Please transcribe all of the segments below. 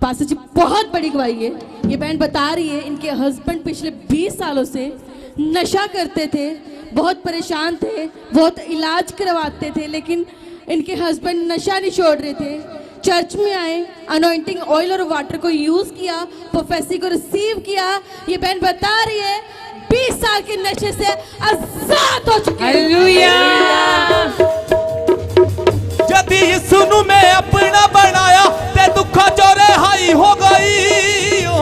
Pastor जी बहुत बड़ी गवाही है। ये बहन बता रही है इनके हस्बैंड पिछले 20 सालों से नशा करते थे, बहुत परेशान थे, बहुत इलाज करवाते थे, लेकिन इनके हस्बैंड नशा नहीं छोड़ रहे थे। चर्च में आए, अनॉइंटिंग ऑयल और वाटर को यूज किया, प्रोफेसी को रिसीव किया। ये बहन बता रही है 20 साल के नशे से आजाद हो चुके हैं। हालेलुया। जदी यीशु नु मैं अपना बनाया ते दुखा चो रिहाई हो गई। ओ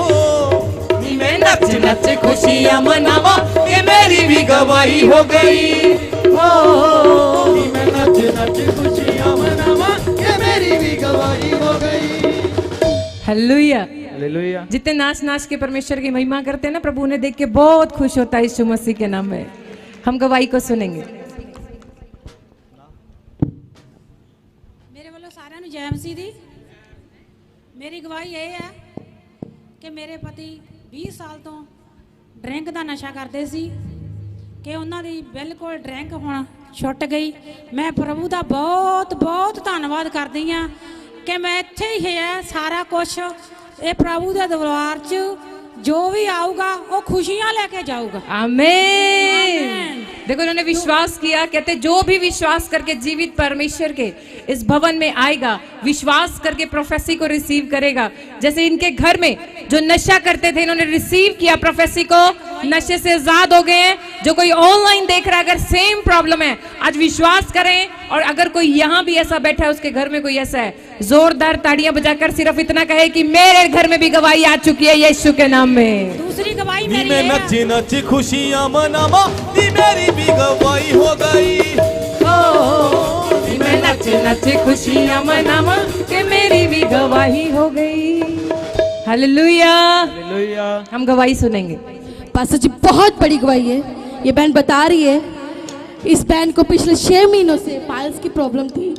मैं नच नच खुशियां मनावा ये मेरी भी गवाही हो गई। ओ मैं नच नच खुशियां मनावा ये मेरी भी गवाही हो गई। हालेलुया। हालेलुया। जितने नाच नाच के परमेश्वर की महिमा करते हैं ना, प्रभु उन्हें देख के बहुत खुश होता है। यीशु मसीह के नाम में हम गवाही को सुनेंगे। मेरे वालों सारे नु जय मसीह दी। मेरी गवाही ये है कि मेरे पति 20 साल तो ड्रिंक का नशा करते सी कि उन्हों की बिल्कुल ड्रिंक होना छुट गई। मैं प्रभु का बहुत बहुत धन्यवाद करती हाँ कि मैं इत्थे ही है सारा कुछ ये प्रभु के दरबार च जो भी आऊगा वो खुशियां लेके जाऊगा। आमीन। देखो उन्होंने विश्वास किया, कहते जो भी विश्वास करके जीवित परमेश्वर के इस भवन में आएगा, विश्वास करके प्रोफेसी को रिसीव करेगा। जैसे इनके घर में जो नशा करते थे, इन्होंने रिसीव किया प्रोफेसी को, नशे से आजाद हो गए हैं। जो कोई ऑनलाइन देख रहा है, अगर सेम प्रॉब्लम है, आज विश्वास करें। और अगर कोई यहाँ भी ऐसा बैठा है, उसके घर में कोई ऐसा है, जोरदार ताड़ियां बजाकर सिर्फ इतना कहे कि मेरे घर में भी गवाही आ चुकी है यीशु के नाम में। दूसरी गवाही मेरी मैं नच नच खुशियां मनावा दी मेरी भी गवाही हो गई। मैं नच नच खुशियां मनावा कि मेरी भी गवाही हो गई। हालेलुया। हालेलुया। हम गवाही सुनेंगे। पास्टर जी बहुत बड़ी गवाही है। ये बहन बता रही है इस बहन को पिछले 6 महीनों से पाइल्स की प्रॉब्लम थी,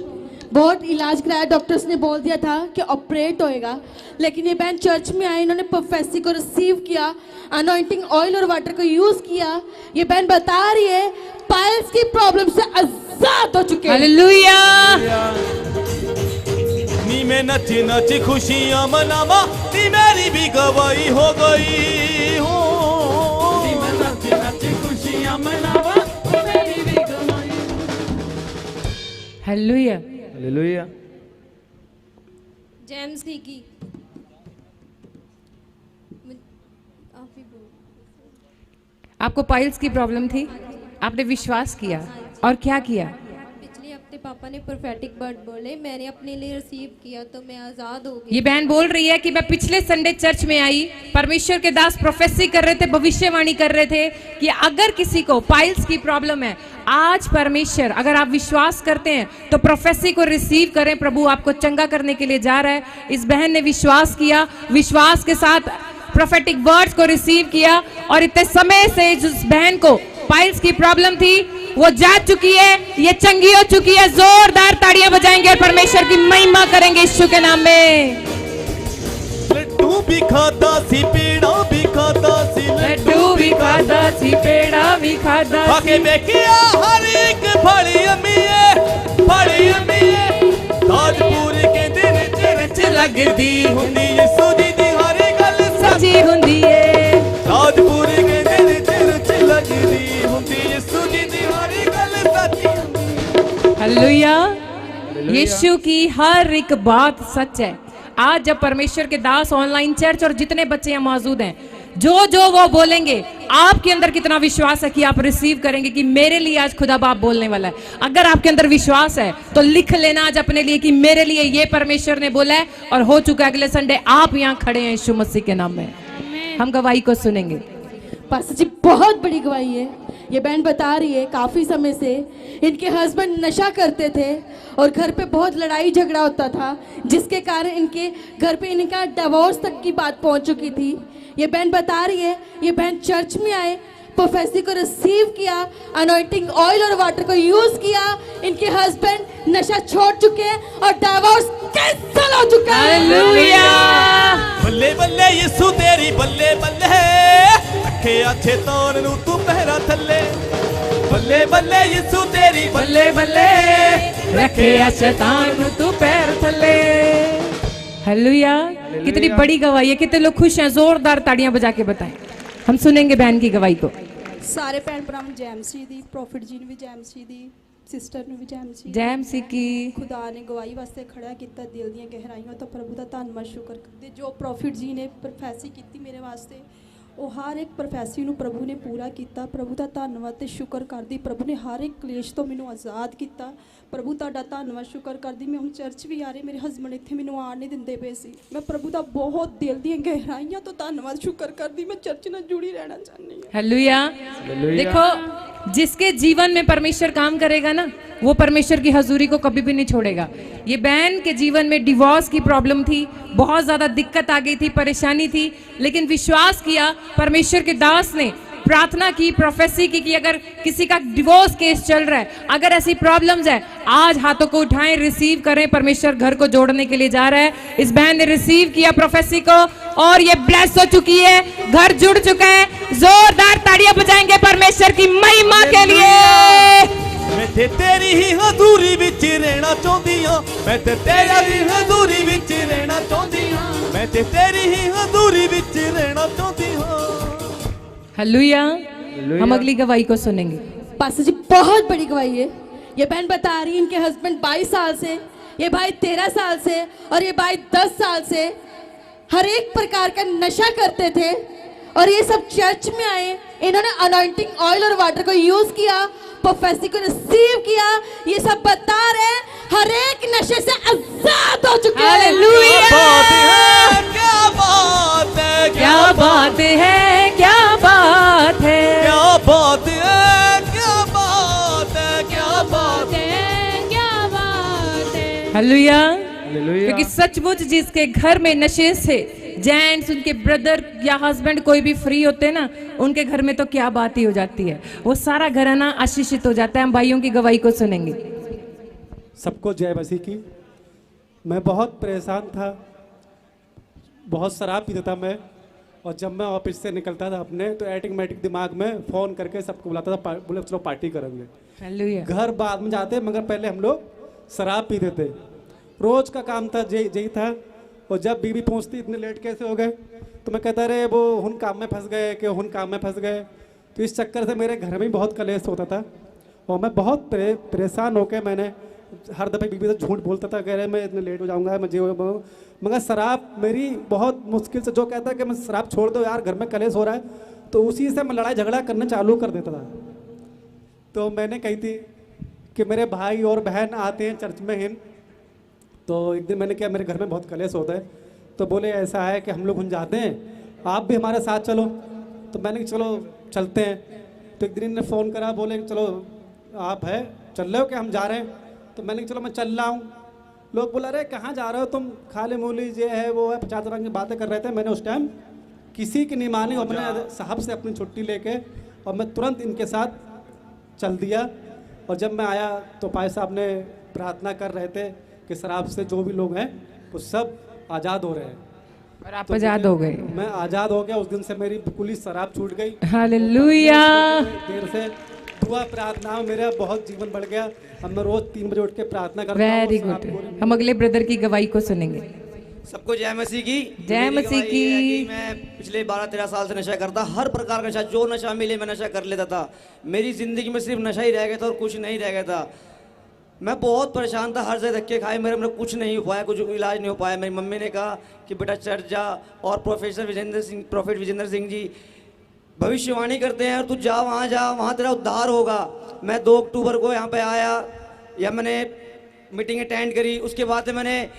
बहुत इलाज कराया, डॉक्टर्स ने बोल दिया था कि ऑपरेट होएगा, लेकिन ये बहन चर्च में आई, इन्होंने प्रोफेसी को रिसीव किया, अनॉइंटिंग ऑयल और वाटर को यूज किया। ये बहन बता रही है पाइल्स की प्रॉब्लम से आजाद हो चुके हैं। हालेलुया। नी मैं नच नच खुशियां मनावा दी मेरी भी गवाही हो गई। हो नी मैं नच नच खुशियां मनावा मेरी भी गवाही। हालेलुया। हालेलुया। जेम्स की आपको पाइल्स की प्रॉब्लम थी, आपने विश्वास किया और क्या किया? पिछले हफ्ते पापा ने प्रोफेटिक वर्ड बोले, मैंने अपने लिए रिसीव किया तो मैं आजाद हो गई। ये बहन बोल रही है कि मैं पिछले संडे चर्च में आई, परमेश्वर के दास प्रोफेसी कर रहे थे, भविष्यवाणी कर रहे थे कि अगर किसी को पाइल्स की प्रॉब्लम है, आज परमेश्वर, अगर आप विश्वास करते हैं तो प्रोफेसी को रिसीव करें, प्रभु आपको चंगा करने के लिए जा रहा है। इस बहन ने विश्वास किया, विश्वास के साथ प्रोफेटिक वर्ड्स को रिसीव किया और इतने समय से जिस बहन को पाइल्स की प्रॉब्लम थी वो जा चुकी है, ये चंगी हो चुकी है। जोरदार ताड़ियां बजाएंगे और परमेश्वर की महिमा करेंगे यीशु के नाम में। लड्डू भी खाता सी, पेड़ा भी खाता सी, लड्डू भी खाता सी, पेड़ा भी खाता आके देखिया हर एक फड़ी अमीए, फड़ी अमीए। ताजपुर के दिन चर्च लगदी हुंदी यीशु दी हर गल सच्ची हुंदी है। ताजपुर के दिन चर्च लगदी हुंदी यीशु दी हर गल सच्ची हुंदी। हालेलुया। यीशु की हर एक बात सच है। आज जब परमेश्वर के दास ऑनलाइन चर्च और जितने बच्चे यहाँ मौजूद हैं, जो जो वो बोलेंगे, आपके अंदर कितना विश्वास है कि आप रिसीव करेंगे कि मेरे लिए आज खुदा बाप बोलने वाला है। अगर आपके अंदर विश्वास है तो लिख लेना आज अपने लिए कि मेरे लिए ये परमेश्वर ने बोला है और हो चुका है। अगले संडे आप यहाँ खड़े हैं यीशु मसीह के नाम में। हम गवाही को सुनेंगे। पास्टर जी बहुत बड़ी गवाही है। ये बहन बता रही है काफ़ी समय से इनके हस्बैंड नशा करते थे और घर पे बहुत लड़ाई झगड़ा होता था, जिसके कारण इनके घर पे इनका डिवोर्स तक की बात पहुंच चुकी थी। ये बहन बता रही है ये बहन चर्च में आए, प्रोफेसी को रिसीव किया, अनॉइंटिंग ऑयल और वाटर को यूज किया, इनके हस्बैंड नशा छोड़ चुके हैं और डिवोर्स कैंसिल हो चुका है। हालेलुया। बल्ले बल्ले यीशु तेरी बल्ले बल्ले, अखे अच्छे तौर नू तू पहरा थल्ले। बल्ले बल्ले यीशु तेरी बल्ले बल्ले, रखे शैतान तू पैर थले। हालेलुया। कितनी बड़ी गवाही है, कितने लोग खुश हैं, जोरदार ताड़ियां बजा के बताएं। हम सुनेंगे बहन की गवाही को। ਸਾਰੇ ਭੈਣ ਭਰਾਵਾਂ ਨੂੰ ਜੈ ਮਸੀਹ ਦੀ, ਪ੍ਰੋਫਿਟ ਜੀ ਨੂੰ ਵੀ ਜੈ ਮਸੀਹ ਦੀ, ਸਿਸਟਰ ਨੂੰ ਵੀ ਜੈ ਮਸੀਹ ਦੀ। जय मसीह की। ਖੁਦਾ ਨੇ ਗਵਾਹੀ ਵਾਸਤੇ ਖੜਾ ਕੀਤਾ ਦਿਲ ਦੀਆਂ ਗਹਿਰਾਈਆਂ ਤੋਂ, ਪ੍ਰਭੂ ਦਾ ਧੰਨਵਾਦ ਸ਼ੁਕਰ ਕਰਦੇ। ਜੋ ਪ੍ਰੋਫਿਟ ਜੀ ਨੇ ਪ੍ਰੋਫੈਸੀ ਕੀਤੀ ਮੇਰੇ ਵਾਸਤੇ, ਉਹ ਹਰ ਇੱਕ ਪ੍ਰੋਫੈਸੀ ਨੂੰ ਪ੍ਰਭੂ ਨੇ ਪੂਰਾ ਕੀਤਾ। ਪ੍ਰਭੂ ਦਾ ਧੰਨਵਾਦ ਤੇ ਸ਼ੁਕਰ ਕਰਦੀ। ਪ੍ਰਭੂ ਨੇ ਹਰ ਇੱਕ ਕਲੇਸ਼ ਤੋਂ ਮੈਨੂੰ ਆਜ਼ਾਦ ਕੀਤਾ। ਪ੍ਰਭੂ ਤੁਹਾਡਾ ਧੰਨਵਾਦ ਸ਼ੁਕਰ ਕਰਦੀ। ਮੈਂ ਹੁਣ ਚਰਚ ਵੀ ਆ ਰਹੀ, ਮੇਰੇ ਹਸਬੰਡ ਇੱਥੇ ਮੈਨੂੰ ਆਉਣ ਨਹੀਂ ਦਿੰਦੇ ਪਏ ਸੀ। ਮੈਂ ਪ੍ਰਭੂ ਦਾ ਬਹੁਤ ਦਿਲ ਦੀਆਂ ਗਹਿਰਾਈਆਂ ਤੋਂ ਧੰਨਵਾਦ ਸ਼ੁਕਰ ਕਰਦੀ। ਮੈਂ ਚਰਚ ਨਾਲ ਜੁੜੀ ਰਹਿਣਾ ਚਾਹੁੰਦੀ ਹਾਂ। हालेलुया। देखो, जिसके जीवन में परमेश्वर काम करेगा ना, वो परमेश्वर की हजूरी को कभी भी नहीं छोड़ेगा। ये बहन के जीवन में डिवोर्स की प्रॉब्लम थी, बहुत ज्यादा दिक्कत आ गई थी, परेशानी थी, लेकिन विश्वास किया, परमेश्वर के दास ने प्रार्थना की, प्रोफेसी की कि अगर किसी का डिवोर्स केस चल रहा है, अगर ऐसी प्रॉब्लम्स है, आज हाथों को उठाएं, रिसीव करें। परमेश्वर घर को जोड़ने के लिए जा रहा है। इस बहन ने रिसीव किया प्रोफेसी को और ये ब्लेस हो चुकी है, घर जुड़ चुका है। जोरदार ताड़ियां बजाएंगे परमेश्वर की महिमा के लिए। मैं ते तेरी ही हजूरी विच रहना चाहती हां, मैं ते तेरी ही हजूरी विच रहना चाहती हां, मैं ते तेरी ही हजूरी विच रहना चाहती हां। हालेलुया। हम अगली गवाही को सुनेंगे। पास्टर जी बहुत बड़ी गवाही है। ये बहन बता रही है इनके हस्बैंड 22 साल से, ये भाई 13 साल से और ये भाई 10 साल से हर एक प्रकार का नशा करते थे और ये सब चर्च में आए। इन्होंने अनॉइंटिंग ऑयल और वाटर को यूज किया, प्रोफेसी को रिसीव किया। ये सब बता रहे हैं हर एक नशे से आजाद हो चुके हैं। हालेलुया। क्या बात है, क्या बात है, क्या बात है, क्या बात है, क्या बात है, क्या बात है। हालेलुया। क्योंकि सचमुच जिसके घर में नशे से जेंट्स, उनके ब्रदर या हस्बैंड कोई भी फ्री होते हैं ना, उनके घर में तो क्या बात ही हो जाती है, वो सारा घराना आशीषित हो जाता है। हम भाइयों की गवाही को सुनेंगे। सबको जय मसीह की। मैं बहुत परेशान था, बहुत शराब पीता था मैं, और जब मैं ऑफिस से निकलता था अपने तो ऑटोमेटिक दिमाग में फ़ोन करके सबको बुलाता था, बोले चलो पार्टी करेंगे। हालेलुया। घर बाद में जाते, मगर पहले हम लोग शराब पीते थे। रोज़ का काम था, यही था। और जब बीवी पूछती इतने लेट कैसे हो गए, तो मैं कहता रहे वो उन काम में फंस गए कि उन काम में फंस गए। तो इस चक्कर से मेरे घर में भी बहुत कलेश होता था और मैं बहुत परेशान होकर मैंने हर दफ़े बीवी से झूठ बोलता था, कह रहे मैं इतने लेट हो जाऊंगा, मैं जो। मगर शराब मेरी बहुत मुश्किल से, जो कहता है कि मैं शराब छोड़ दो यार, घर में कलेश हो रहा है, तो उसी से मैं लड़ाई झगड़ा करना चालू कर देता था। तो मैंने कही थी कि मेरे भाई और बहन आते हैं चर्च में हिन, तो एक दिन मैंने किया, मेरे घर में बहुत कलेश होता है, तो बोले ऐसा है कि हम लोग हुन जाते हैं, आप भी हमारे साथ चलो। तो मैंने कहा चलो चलते हैं। तो एक दिन इन्होंने फ़ोन करा, बोले चलो आप है चल रहे हो कि हम जा रहे हैं। तो मैंने कहा चलो मैं चल रहा हूँ। लोग बोला अरे कहाँ जा रहे हो तुम, खाली मूली ये है वो है, 50 तरह की बातें कर रहे थे। मैंने उस टाइम किसी की नहीं मानी, अपने साहब से अपनी छुट्टी लेके और मैं तुरंत इनके साथ चल दिया। और जब मैं आया तो भाई साहब ने प्रार्थना कर रहे थे कि शराब से जो भी लोग हैं वो सब आज़ाद हो रहे हैं, और आप आजाद हो गए। मैं आज़ाद हो गया। उस दिन से मेरी बिल्कुल ही शराब छूट गई। हालेलुया। देर से दुआ प्रार्थना में मेरा बहुत जीवन बढ़ गया। अब मैं रोज 3 बजे उठ के प्रार्थना करता हूँ। Very good. हम अगले ब्रदर की गवाही को सुनेंगे। सबको जय मसीह की। जय मेरी मसीह गवाही ये है की। कि मैं पिछले 12-13 साल से नशा करता, हर प्रकार का नशा, जो नशा मिले मैं नशा कर लेता था। मेरी ज़िंदगी में सिर्फ नशा ही रह गया था और कुछ नहीं रह गया था। मैं बहुत परेशान था, हर जगह धक्के खाए, मेरे कुछ नहीं हो पाया, कुछ इलाज नहीं हो पाया। मेरी मम्मी ने कहा कि बेटा चर्च जा, और प्रोफेसर प्रॉफिट विजेंद्र सिंह जी भविष्यवाणी करते हैं और तू जा, वहाँ तेरा उद्धार होगा। मैं 2 अक्टूबर को यहाँ पे आया, या मैंने मीटिंग अटेंड करी। उसके बाद मैंने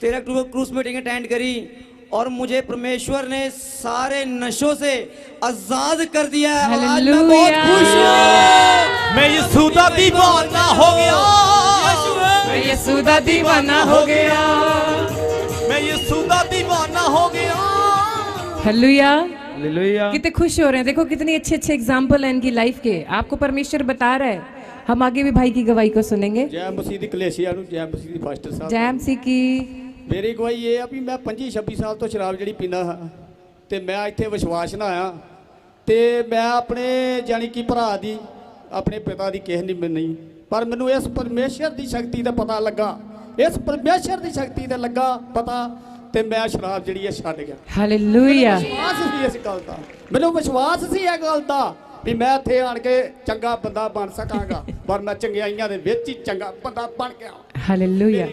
13 अक्टूबर क्रूस मीटिंग अटेंड करी और मुझे परमेश्वर ने सारे नशों से आजाद कर दिया है। और आज मैं बहुत खुश हूँ। मैं यीशु दा दीवाना हो गया, मैं यीशु दा दीवाना हो गया। मैं यीशु दा दीवाना हो गया। हालेलुया। हालेलुया। कितने खुश हो रहे हैं, देखो कितनी अच्छे अच्छे एग्जाम्पल है इनकी लाइफ के, आपको परमेश्वर बता रहा है। हम आगे भी भाई की गवाही को सुनेंगे। जय मसीह दी कलेसिया नु, जय मसीह दी फास्टर साहब। जय मसीह की। मेरी गवाही ये है भी मैं 25-26 साल तो शराब जी पीना हाँ, तो मैं इतने विश्वास ना आया, तो मैं अपने जानी कि भरा दी, अपने पिता की किस नहीं, पर मैनू इस परमेश्वर की शक्ति का पता लगा, इस परमेश्वर की शक्ति का लगा पता ਤੇ ਮੈਂ ਸ਼ਰਾਬ ਜਿਹੜੀ ਹੈ ਛੱਡ ਗਿਆ। हालेलुया। ਵਿਸ਼ਵਾਸ ਸੀ ਇਸ ਗੱਲ ਦਾ, ਮੈਨੂੰ ਵਿਸ਼ਵਾਸ ਸੀ ਇਹ ਗੱਲ ਦਾ ਵੀ ਮੈਂ ਇੱਥੇ ਆਣ ਕੇ ਚੰਗਾ ਬੰਦਾ ਬਣ ਸਕਾਂਗਾ, ਪਰ ਮੈਂ ਚੰਗਿਆਈਆਂ ਦੇ ਵਿੱਚ ਹੀ ਚੰਗਾ ਬੰਦਾ बन गया। हालेलुया।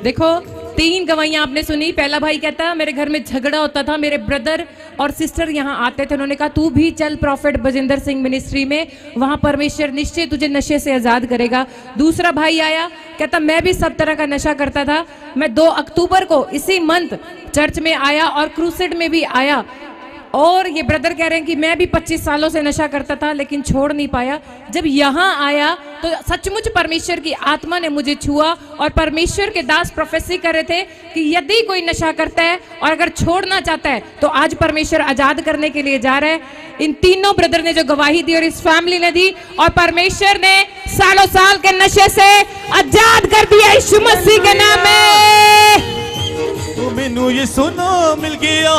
देखो 3 गवाहियां आपने सुनी। पहला भाई कहता मेरे घर में झगड़ा होता था, मेरे ब्रदर और सिस्टर यहाँ आते थे, उन्होंने कहा तू भी चल प्रॉफिट बजिंदर सिंह मिनिस्ट्री में, वहां परमेश्वर निश्चय तुझे नशे से आजाद करेगा। दूसरा भाई आया, कहता मैं भी सब तरह का नशा करता था, मैं 2 अक्टूबर को इसी मंथ चर्च में आया और क्रूसेड में भी आया, और ये ब्रदर कह रहे हैं कि मैं भी 25 सालों से नशा करता था लेकिन छोड़ नहीं पाया। जब यहाँ आया तो सचमुच परमेश्वर की आत्मा ने मुझे छुआ, और परमेश्वर के दास प्रोफेसी कर रहे थे कि यदि कोई नशा करता है और अगर छोड़ना चाहता है तो आज परमेश्वर आजाद करने के लिए जा रहा है। इन तीनों ब्रदर ने जो गवाही दी और इस फैमिली ने दी, और परमेश्वर ने सालों साल के नशे से आजाद कर दिया यीशु मसीह के नाम में। मैनू ये सुनो मिल गया,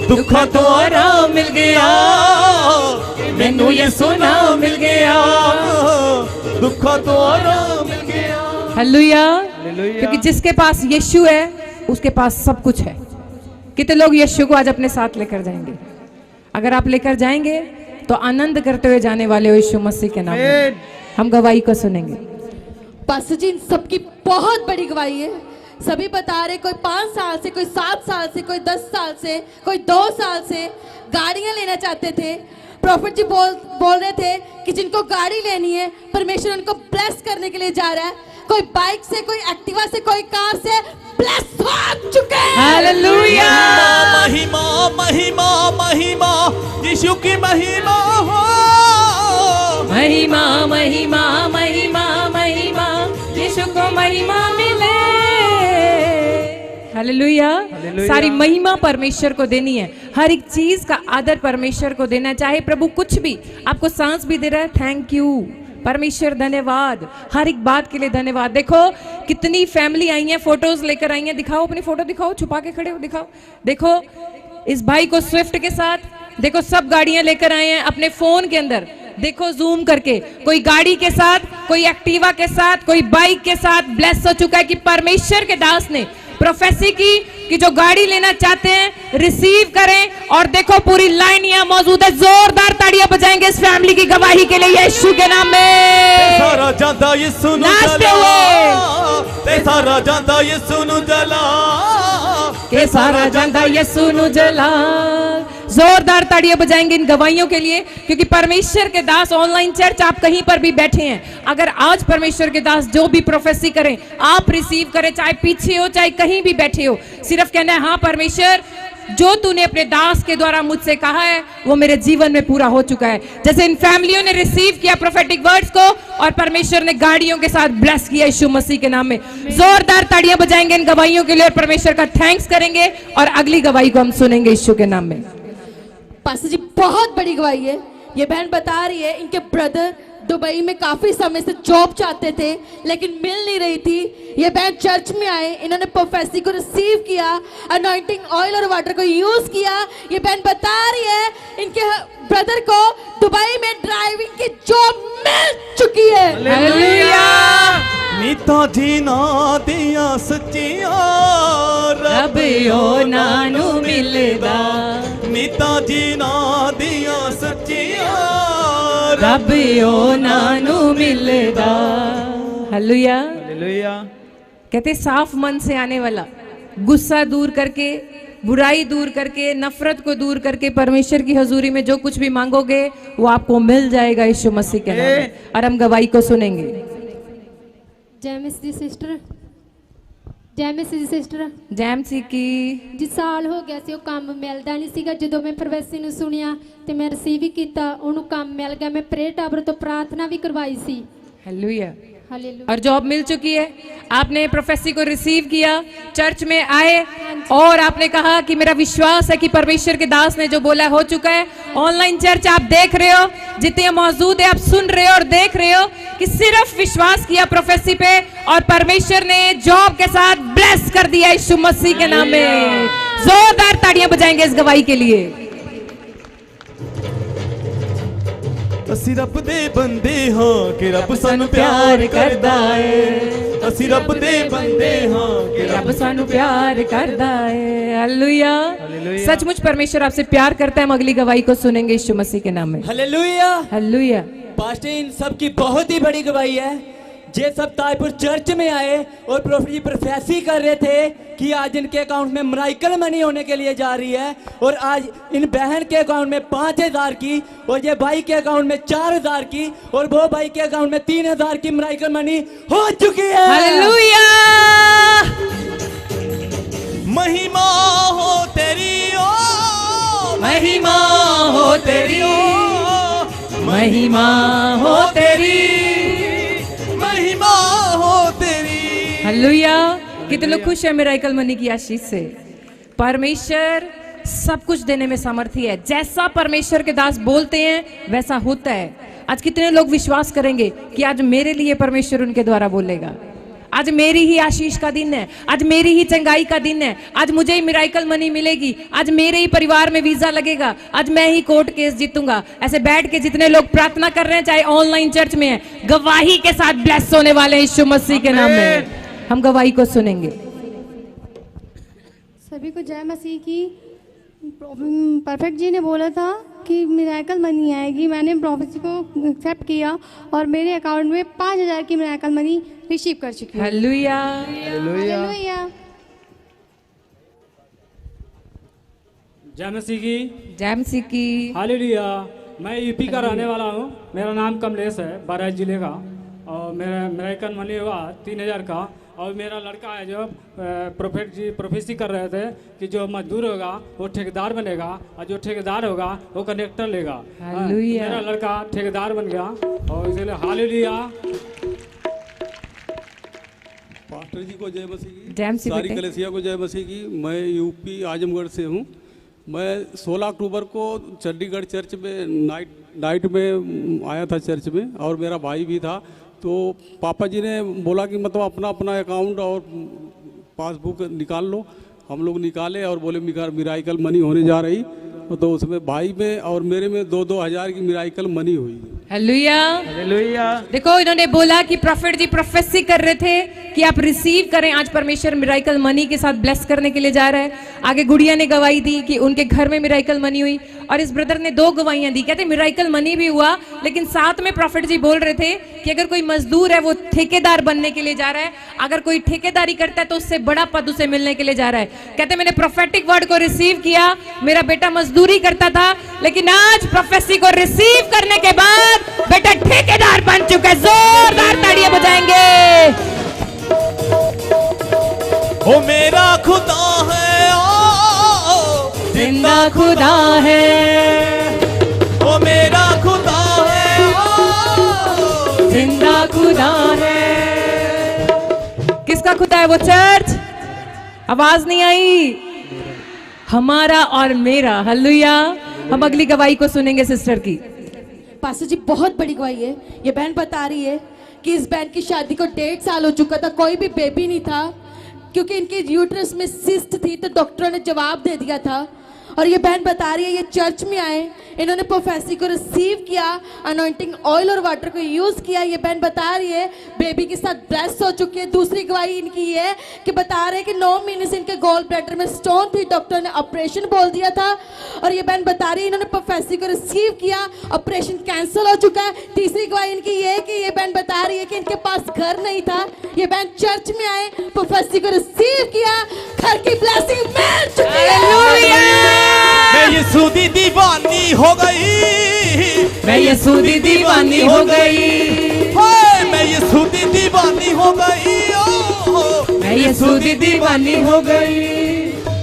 दुखा तो आराम मिल गया, मैनू ये सुना मिल गया, दुखा तो आराम मिल गया। हालेलुया। क्योंकि जिसके पास यीशु है उसके पास सब कुछ है। कितने लोग यीशु को आज अपने साथ लेकर जाएंगे? अगर आप लेकर जाएंगे तो आनंद करते हुए जाने वाले हो यीशु मसीह के नाम में। हम गवाही को सुनेंगे। पास्टर जी, इन सबकी बहुत बड़ी गवाही है। सभी बता रहे, कोई 5 साल से, कोई 7 साल से, कोई 10 साल से, कोई 2 साल से गाड़ियां लेना चाहते थे। प्रॉफिट जी बोल रहे थे कि जिनको गाड़ी लेनी है परमेश्वर उनको ब्लेस करने के लिए जा रहा है। कोई बाइक से, कोई एक्टिवा से, कोई कार से ब्लेस हो चुके हैं। हालेलुया। महिमा महिमा महिमा यीशु की महिमा हो, महिमा महिमा महिमा महिमा यीशु को महिमा मिले। हालेलुया। सारी महिमा परमेश्वर को देनी है, हर एक चीज का आदर परमेश्वर को देना है। चाहे प्रभु कुछ भी, आपको सांस भी दे रहा है, थैंक यू परमेश्वर, धन्यवाद, हर एक बात के लिए धन्यवाद। देखो कितनी फैमिली आई है, फोटोज लेकर आई है। दिखाओ अपनी फोटो, दिखाओ, छुपा के खड़े हो, दिखाओ। देखो इस भाई को स्विफ्ट के साथ, देखो सब गाड़ियां लेकर आए हैं अपने फोन के अंदर, देखो जूम करके, कोई गाड़ी के साथ, कोई एक्टिवा के साथ, कोई बाइक के साथ ब्लेस हो चुका है कि परमेश्वर के दास ने प्रोफेसी की कि जो गाड़ी लेना चाहते हैं रिसीव करें। और देखो पूरी लाइन यहाँ मौजूद है, जोरदार ताड़ियां बजाएंगे इस फैमिली की गवाही के लिए यीशु के नाम में। सारा जाता यीशु नु जला, सारा जाता यीशु नु जला, के सारा जाता यीशु नु जला। जोरदार ताड़ियां बजाएंगे इन गवाहियों के लिए, क्योंकि परमेश्वर के दास ऑनलाइन चर्च आप कहीं पर भी बैठे हैं, अगर आज परमेश्वर के दास जो भी प्रोफेसी करें आप रिसीव करें, चाहे पीछे हो चाहे कहीं भी बैठे हो, सिर्फ कहना है हाँ परमेश्वर जो तूने अपने दास के द्वारा मुझसे कहा है वो मेरे जीवन में पूरा हो चुका है। जैसे इन फैमिलियों ने रिसीव किया प्रोफेटिक वर्ड्स को और परमेश्वर ने गाड़ियों के साथ ब्लेस किया यीशु मसीह के नाम में। जोरदार ताड़ियां बजाएंगे इन गवाहियों के लिए और परमेश्वर का थैंक्स करेंगे, और अगली गवाही को हम सुनेंगे यीशु के नाम में। पास्टर जी, बहुत बड़ी गवाही है। ये बहन बता रही है इनके ब्रदर दुबई में काफी समय से जॉब चाहते थे लेकिन मिल नहीं रही थी। ये बहन चर्च में आए, इन्होंने प्रोफेसी को रिसीव किया, अनॉइंटिंग ऑयल और वाटर को यूज किया। ये बहन बता रही है इनके ब्रदर को दुबई में ड्राइविंग की जॉब मिल चुकी है। हालेलुया। नीता जीना दिया सच्चिया रब ओ नानू मिलदा, नीता जीना दिया सच्चिया रब ओ नानू मिलदा। हालेलुया। हालेलुया। कहते साफ मन से आने वाला, गुस्सा दूर करके, बुराई दूर करके, नफरत को दूर करके परमेश्वर की हजूरी में जो कुछ भी मांगोगे वो आपको मिल जाएगा यीशु मसीह के नाम में। और हम गवाही को सुनेंगे। जय मसीह सिस्टर, जय मसीह सिस्टर। जैम सी की ਜੀ ਸਾਲ ਹੋ ਗਿਆ ਸੀ, ਉਹ ਕੰਮ ਮਿਲਦਾ ਨਹੀਂ ਸੀਗਾ। ਜਦੋਂ ਮੈਂ ਪ੍ਰੋਫੈਸੀ ਨੂੰ ਸੁਣਿਆ ਤੇ ਮੈਂ ਰਿਸੀਵ ਵੀ ਕੀਤਾ, ਉਹਨੂੰ ਕੰਮ ਮਿਲ ਗਿਆ। ਮੈਂ ਪ੍ਰੇ ਟਾਬਰ ਤੋਂ ਪ੍ਰਾਰਥਨਾ ਵੀ ਕਰਵਾਈ ਸੀ। हालेलुया। हालेलुया। और जॉब मिल चुकी है, आपने प्रोफेसी को रिसीव किया, चर्च में आए और आपने कहा कि मेरा विश्वास है कि परमेश्वर के दास ने जो बोला हो चुका है। ऑनलाइन चर्च आप देख रहे हो, जितने मौजूद है आप सुन रहे हो और देख रहे हो कि सिर्फ विश्वास किया प्रोफेसी पे और परमेश्वर ने जॉब के साथ ब्लेस कर दिया यीशु मसीह के नाम में। जोरदार ताड़ियां बजाएंगे इस गवाही के लिए। ਅਸੀਂ ਰੱਬ ਦੇ ਬੰਦੇ ਹਾਂ ਕਿ ਰੱਬ ਸਾਨੂੰ ਪਿਆਰ ਕਰਦਾ ਏ ਅਸੀਂ ਰੱਬ ਦੇ ਬੰਦੇ ਹਾਂ ਕਿ रब सानू प्यार करदा है। हालेलुया। सचमुच परमेश्वर आपसे प्यार करता है। हम अगली गवाही को सुनेंगे यीशु मसीह के नाम में। हालेलुया। हालेलुया। पास्टर इन सब की बहुत ही बड़ी गवाही है। ये सब ताजपुर चर्च में आए और प्रॉफिट जी प्रोफेसी कर रहे थे कि आज इनके अकाउंट में मिरेकल मनी होने के लिए जा रही है और आज इन बहन के अकाउंट में 5,000 की और ये भाई के अकाउंट में 4,000 की और वो भाई के अकाउंट में 3,000 की मिरेकल मनी हो चुकी है। हालेलुया। महिमा हो तेरी ओ महिमा हो तेरी, महिमा हो तेरी, महिमा हो तेरी। हालेलुया। कितने लोग खुश है मिरेकल मनी की आशीष से? परमेश्वर सब कुछ देने में सामर्थ्य है। जैसा परमेश्वर के दास बोलते हैं वैसा होता है। आज कितने लोग विश्वास करेंगे कि आज मेरे लिए परमेश्वर उनके द्वारा बोलेगा? आज मेरी ही आशीष का दिन है, आज मेरी ही चंगाई का दिन है, आज मुझे ही मिरेकल मनी मिलेगी, आज मेरे ही परिवार में वीजा लगेगा, आज मैं ही कोर्ट केस जीतूंगा। ऐसे बैठ के जितने लोग प्रार्थना कर रहे हैं, चाहे ऑनलाइन चर्च में है, गवाही के साथ ब्लेस होने वाले हैं यीशु मसीह के नाम में। हम गवाही को सुनेंगे। सभी को जय मसीह की। परफेक्ट जी ने बोला था कि मिरेकल मनी आएगी। मैंने प्रोफेसी को एक्सेप्ट किया और मेरे अकाउंट में 5,000 की मिरेकल मनी रिसीव कर चुकी हूँ। हालेलुया। हालेलुया। जय मसीह की। जय मसीह की। हालेलुया। मैं यूपी का रहने वाला हूँ। मेरा नाम कमलेश है, बारात जिले का, और मेरा मिरेकल मनी हुआ 3,000 का। और मेरा लड़का है जो प्रोफेट जी प्रोफेसी कर रहे थे कि जो मजदूर होगा वो ठेकेदार बनेगा और जो ठेकेदार होगा वो कनेक्टर लेगा। हालेलुया। मेरा लड़का ठेकेदार बन गया और इसलिए हालेलुया। पास्टर जी को जय मसीह की। जय मसीह। सारी कलीसिया को जय मसीह की। मैं यूपी आजमगढ़ से हूँ। मैं 16 अक्टूबर को चंडीगढ़ चर्च में नाइट में आया था चर्च में, और मेरा भाई भी था। तो पापा जी ने बोला कि मतलब अपना अपना अकाउंट और पासबुक निकाल लो। हम लोग निकाले और बोले मिरेकल मनी होने जा रही। तो उसमें भाई में और मेरे में 2-2 हज़ार की मिरेकल मनी हुई। हालेलुया। हालेलुया। देखो इन्होंने बोला कि प्रॉफिट जी प्रोफेसी कर रहे थे कि आप रिसीव करें। आज परमेश्वर मिरेकल मनी के साथ ब्लेस करने के लिए जा रहा है। आगे गुड़िया ने गवाही दी कि उनके घर में मिरेकल मनी हुई, और इस ब्रदर ने 2 गवाहियां दी। कहते मिरेकल मनी भी हुआ, लेकिन साथ में प्रॉफिट जी बोल रहे थे कि अगर कोई मजदूर है वो ठेकेदार बनने के लिए जा रहा है, अगर कोई ठेकेदारी करता है तो उससे बड़ा पद उसे मिलने के लिए जा रहा है। कहते मैंने प्रोफेटिक वर्ड को रिसीव किया, मेरा बेटा मजदूरी करता था, लेकिन आज प्रोफेसी को रिसीव करने के बाद बेटा ठेकेदार बन चुका है। जोरदार तालियां बजाएंगे। ओ मेरा खुदा है, ओ जिंदा खुदा है, ओ मेरा खुदा है, ओ जिंदा खुदा है। किसका खुदा है वो? चर्च। आवाज नहीं आई। हमारा और मेरा। हालेलुया। हम अगली गवाही को सुनेंगे सिस्टर की। पास्टर जी बहुत बड़ी गवाही है। ये बहन बता रही है कि इस बहन की शादी को 1.5 साल हो चुका था, कोई भी बेबी नहीं था, क्योंकि इनके यूट्रस में सिस्ट थी। तो डॉक्टरों ने जवाब दे दिया था। और ये बहन बता रही है ये चर्च में आए, इन्होंने प्रोफेसी को रिसीव किया, अनॉइंटिंग ऑयल और वाटर को यूज़ किया। ये बहन बता रही है बेबी के साथ ब्लेस हो चुकी है। दूसरी गवाही इनकी ये है कि बता रहे हैं कि 9 महीने से इनके गॉल ब्लैडर में स्टोन थी, डॉक्टर ने ऑपरेशन बोल दिया था। और ये बहन बता रही है इन्होंने प्रोफेसी को रिसीव किया, ऑपरेशन कैंसिल हो चुका है। तीसरी गवाही इनकी ये है कि ये बहन बता रही है कि इनके पास घर नहीं था, ये बहन चर्च में आए, प्रोफेसी को रिसीव किया, घर की ब्लेसिंग मिल चुकी है। मैं यीशु दी दीवानी हो गई, मैं यीशु दी दीवानी हो गई, हाय मैं यीशु दी दीवानी हो गई, ओ मैं यीशु दी दीवानी हो गई।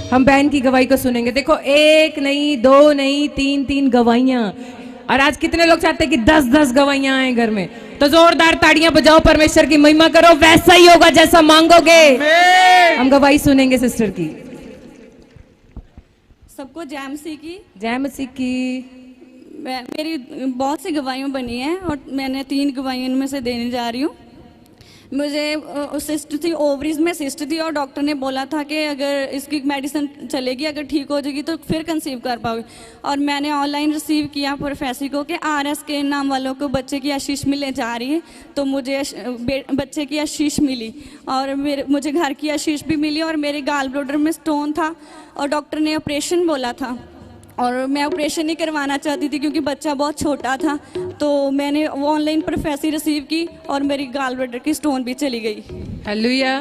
हम बहन की गवाही को सुनेंगे। देखो 1 नहीं, 2 नहीं, 3 गवाहियां। और आज कितने लोग चाहते हैं कि 10 गवाहियां आए घर में? तो जोरदार ताड़ियां बजाओ, परमेश्वर की महिमा करो। वैसा ही होगा जैसा मांगोगे। हम गवाही सुनेंगे सिस्टर की। सबको जय मसीह की। जय मसीह की। मेरी बहुत सी गवाहियाँ बनी हैं और मैंने 3 गवाहियों में से देने जा रही हूँ। मुझे सिस्ट थी, ओवरीज में सिस्ट थी और डॉक्टर ने बोला था कि अगर इसकी मेडिसिन चलेगी, अगर ठीक हो जाएगी तो फिर कंसीव कर पाओगे। और मैंने ऑनलाइन रिसीव किया प्रोफेसर को कि RSK नाम वालों को बच्चे की आशीष मिलने जा रही है, तो मुझे बच्चे की आशीष मिली और मुझे घर की आशीष भी मिली। और मेरे गाल ब्लैडर में स्टोन था और डॉक्टर ने ऑपरेशन बोला था और मैं ऑपरेशन नहीं करवाना चाहती थी क्योंकि बच्चा बहुत छोटा था। तो मैंने ऑनलाइन प्रोफेसर रिसीव की और मेरी गाल ब्लैडर की स्टोन भी चली गई। हालेलुया।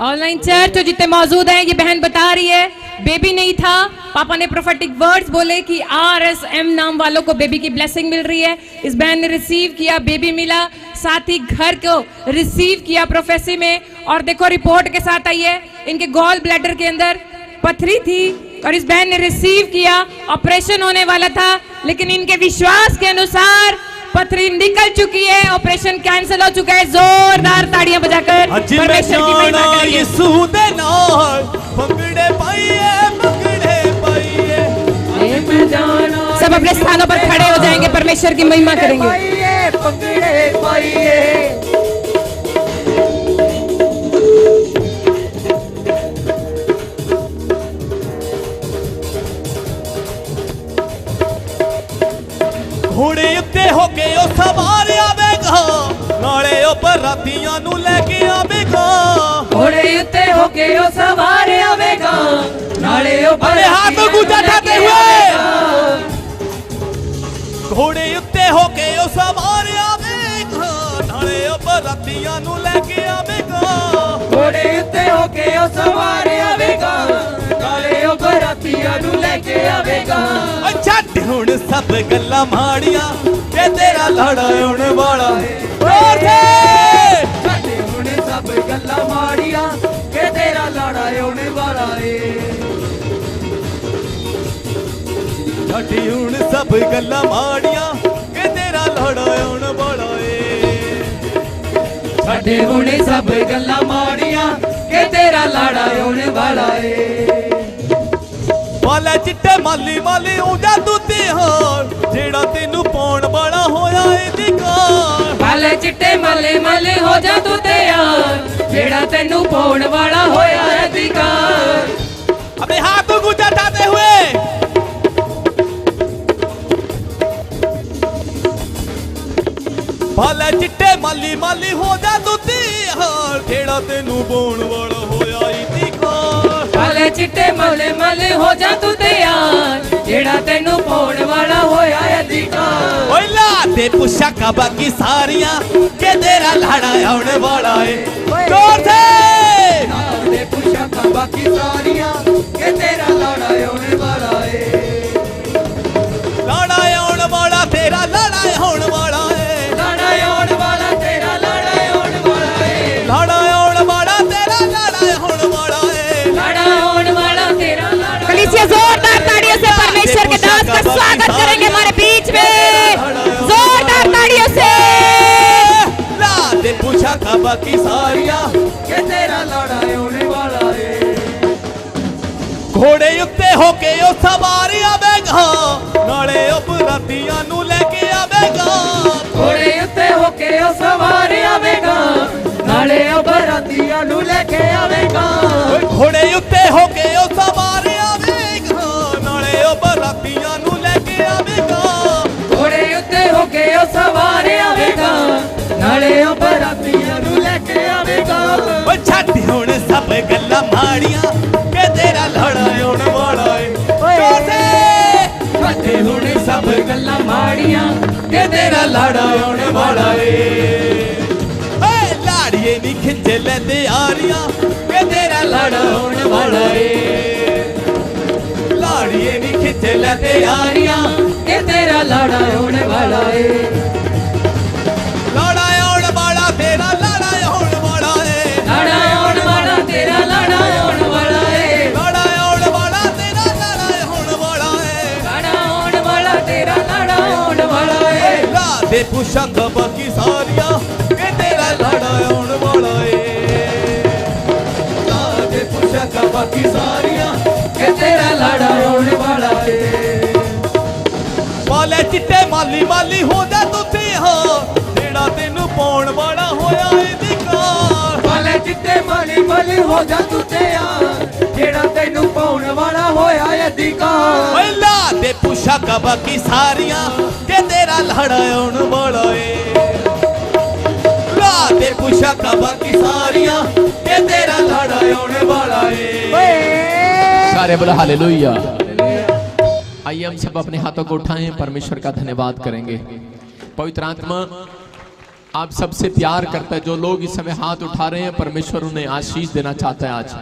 ऑनलाइन चर्च तो जितने मौजूद हैं, ये बहन बता रही है बेबी नहीं था, पापा ने प्रोफेटिक वर्ड्स बोले कि RSM नाम वालों को बेबी की ब्लेसिंग मिल रही है। इस बहन ने रिसीव किया, बेबी मिला, साथ ही घर को रिसीव किया प्रोफेसी में। और देखो रिपोर्ट के साथ आई है, इनके गॉल ब्लैडर के अंदर पथरी थी और इस बहन ने रिसीव किया। ऑपरेशन होने वाला था लेकिन इनके विश्वास के अनुसार पथरी निकल चुकी है, ऑपरेशन कैंसिल हो चुका है। जोरदार ताड़ियां बजाकर परमेश्वर की महिमा करेंगे। यीशु दे नाल पंगड़े पाइए, पंगड़े पाइए। सब अपने स्थानों पर खड़े हो जाएंगे, परमेश्वर की महिमा करेंगे। पंगड़े पाइए। घोड़े उत्ते होके ओ सवार आवेगा, नाले ओ बरातियां नू लेके आवेगा। घोड़े उत्ते होके ओ सवार आवेगा, नाले ओ हाथ ऊंचा उठाते हुए। घोड़े उत्ते होके ओ सवार आवेगा, नाले ओ बरातियां नू लेके आवेगा। घोड़े उत्ते होके ओ सवार आवेगा, नाले ओ बरातियां नू लेके आवेगा। छੱਡ ਹੁਣ सब ਗੱਲਾਂ ਮਾੜੀਆਂ ਕਿ ਤੇਰਾ ਲਾੜਾ ਆਉਣ ਵਾਲਾ ਏ। ਛੱਡ ਹੁਣ ਸਭ ਗੱਲਾਂ ਮਾੜੀਆਂ ਕਿ ਤੇਰਾ ਲਾੜਾ ਆਉਣ ਵਾਲਾ ਏ। ਛੱਡ ਹੁਣ ਸਭ ਗੱਲਾਂ ਮਾੜੀਆਂ ਕਿ ਤੇਰਾ ਲਾੜਾ ਆਉਣ ਵਾਲਾ ਏ। ਛੱਡ ਹੁਣ ਸਭ ਗੱਲਾਂ ਮਾੜੀਆਂ ਕਿ ਤੇਰਾ ਲਾੜਾ ਆਉਣ ਵਾਲਾ ਏ। ਵਾਲੇ ਚਿੱਟੇ ਮਾਲੀ ਮਾਲੀ ਉਂਦਾ ਤੂੰ ਤੇ ਹਾਰ, ਜਿਹੜਾ ਤੈਨੂੰ ਪਾਉਣ ਵਾਲਾ ਹੋਇਆ ਏ ਦਿਕਾਰ। ਵਾਲੇ ਚਿੱਟੇ ਮਾਲੇ ਮਾਲੇ ਹੋ ਜਾ ਤੂੰ ਤੇ ਯਾਰ, ਜਿਹੜਾ ਤੈਨੂੰ ਪਾਉਣ ਵਾਲਾ ਹੋਇਆ ਏ ਦਿਕਾਰ। अपने हाथों को उठाते हुए वाले चिट्टे माली माली हो जा तू ते हार, ਜਿਹੜਾ ਤੈਨੂੰ ਪਾਉਣ ਵਾਲਾ ਹੋਇਆ ਏ ਦਿਕਾਰ। ਵਾਲੇ ਚਿੱਟੇ ਮਾਲੇ ਮਾਲੇ ਹੋ ਜਾ ਤੂੰ ਤੇ ਯਾਰ, ਜਿਹੜਾ ਤੈਨੂੰ ਪਾਉਣ ਵਾਲਾ ਹੋਇਆ ਏ ਦਿਕਾਰ। ਓਏ ਲਾ ਤੇ ਪੁਸ਼ਾਕਾਂ ਬਾਕੀ ਸਾਰੀਆਂ ਕਿ ਤੇਰਾ ਲਾੜਾ ਆਉਣ ਵਾਲਾ ਏ। ਜ਼ੋਰ ਸੇ ਲਾ ਤੇ ਪੁਸ਼ਾਕਾਂ ਬਾਕੀ ਸਾਰੀਆਂ ਕਿ ਤੇਰਾ ਲਾੜਾ ਆਉਣ ਵਾਲਾ ਏ। ਲਾੜਾ ਆਉਣ ਵਾਲਾ ਤੇਰਾ ਲਾੜਾ ਆਉਣ ਵਾਲਾ ਏ। ਲਾੜਾ ਆਉਣ ਵਾਲਾ ਤੇਰਾ ਲਾੜਾ ਆਉਣ ਵਾਲਾ ਏ। ਲਾੜਾ ਆਉਣ ਵਾਲਾ ਤੇਰਾ ਲਾੜਾ ਆਉਣ ਵਾਲਾ ਏ। लाड़ा आउण वाला तेरा लाड़ा। कलीसिया जोरदार ताड़ियों से परमेश्वर के दास का स्वागत करेंगे हमारे बीच में, जोरदार ताड़ियों से। ला दे पुशाਕਾਂ बाकी सारियां कि तेरा लाड़ा आउण वाला ए। घोड़े उत्ते होके ओ सवार आवेगा, नाले ओ बरातियां नू लेके आवेगा। घोड़े उत्ते होके ओ सवार आवेगा, नाले ओ बरातियां नू लेके आवेगा। घोड़े उत्ते होके ओ सवार आवेगा, नाले ओ बरातियां नू लेके आवेगा। घोड़े उत्ते होके ओ सवार आवेगा, नाले ओ बरातियां नू लेके आवेगा। ओ छੱਡ ਹੁਣ सब ਗੱਲਾਂ ਮਾੜੀਆਂ ਕਿ ਤੇਰਾ ਲਾੜਾ ਆਉਣ ਵਾਲਾ ਏ। ਛੱਡ ਹੁਣ ਸਭ ਗੱਲਾਂ ਮਾੜੀਆਂ ਕਿ ਤੇਰਾ ਲਾੜਾ ਆਉਣ ਵਾਲਾ ਏ। ਲਾੜੀਏ ਨੀ ਖਿੱਚ ਲੈਂਦੇ ਆਰੀਆਂ ਕਿ ਤੇਰਾ ਲਾੜਾ ਆਉਣ ਵਾਲਾ ਏ। ਲਾੜੀਏ ਨੀ ਖਿੱਚ ਲੈਂਦੇ ਆਰੀਆਂ ਕਿ ਤੇਰਾ ਲਾੜਾ ਆਉਣ ਵਾਲਾ ਏ। ਲਾੜਾ ਆਉਣ ਵਾਲਾ ਤੇਰਾ ਲਾੜਾ ਆਉਣ ਵਾਲਾ ਏ। ਲਾੜਾ ਆਉਣ ਵਾਲਾ ਤੇਰਾ ਲਾੜਾ ਆਉਣ ਵਾਲਾ ਏ। ਲਾੜਾ ਆਉਣ ਵਾਲਾ ਤੇਰਾ ਲਾੜਾ ਆਉਣ ਵਾਲਾ ਏ। ਲਾੜਾ ਆਉਣ ਵਾਲਾ ਤੇਰਾ ਲਾੜਾ ਆਉਣ ਵਾਲਾ ਏ। ਲਾ ਦੇ ਪੁਸ਼ਾਕਾਂ ਬਾਕੀ ਸਾਰੀਆਂ ਕਿ ਤੇਰਾ ਲਾੜਾ ਆਉਣ ਵਾਲਾ ਏ। ਲਾ ਦੇ ਪੁਸ਼ਾਕਾਂ ਬਾਕੀ ਸਾਰੀਆਂ ਕਿ ਤੇਰਾ ਲਾੜਾ ਆਉਣ ਵਾਲਾ ਏ। ਵਾਲੇ ਚਿੱਟੇ ਮਾਲੀ ਮਾਲੀ ਹੋ ਜਾ ਤੂੰ ਤੇ ਹਾਂ, ਜਿਹੜਾ ਤੈਨੂੰ ਪਾਉਣ ਵਾਲਾ ਹੋਇਆ ਏ ਦਿਕਾਰ। कमल हो जा तू तैयार जेड़ा तेनू पाउण वाला होया अधिकार ओए ला दे पुछा कबा की सारियां के तेरा लड़ाउण वाला ए ला दे पुछा कबा की सारियां के तेरा लड़ाउण वाला ए। सारे बोला हालेलुया। आइए हम सब अपने हाथों को उठाएं, परमेश्वर का धन्यवाद करेंगे। पवित्र आत्मा आप सबसे प्यार करता है। जो लोग इस समय हाथ उठा रहे हैं, परमेश्वर उन्हें आशीष देना चाहता है। आज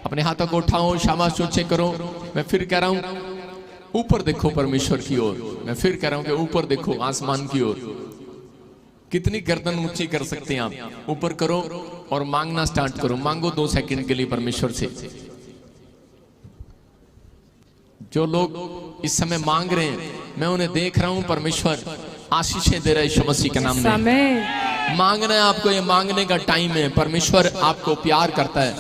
अपने हाथों को उठाओ, शाबाश ऊंचे करो। मैं फिर कह रहा हूं ऊपर देखो परमेश्वर की ओर। मैं फिर कह रहा हूं कि ऊपर देखो आसमान की ओर। कितनी गर्दन ऊंची कर सकते हैं आप? ऊपर करो और मांगना स्टार्ट करो। मांगो 2 सेकंड के लिए परमेश्वर से। जो लोग इस समय मांग रहे हैं, मैं उन्हें देख रहा हूं। परमेश्वर आशीषें दे रहे यीशु मसीह के नाम में। मांगना है आपको, ये मांगने का टाइम है। परमेश्वर आपको प्यार करता है,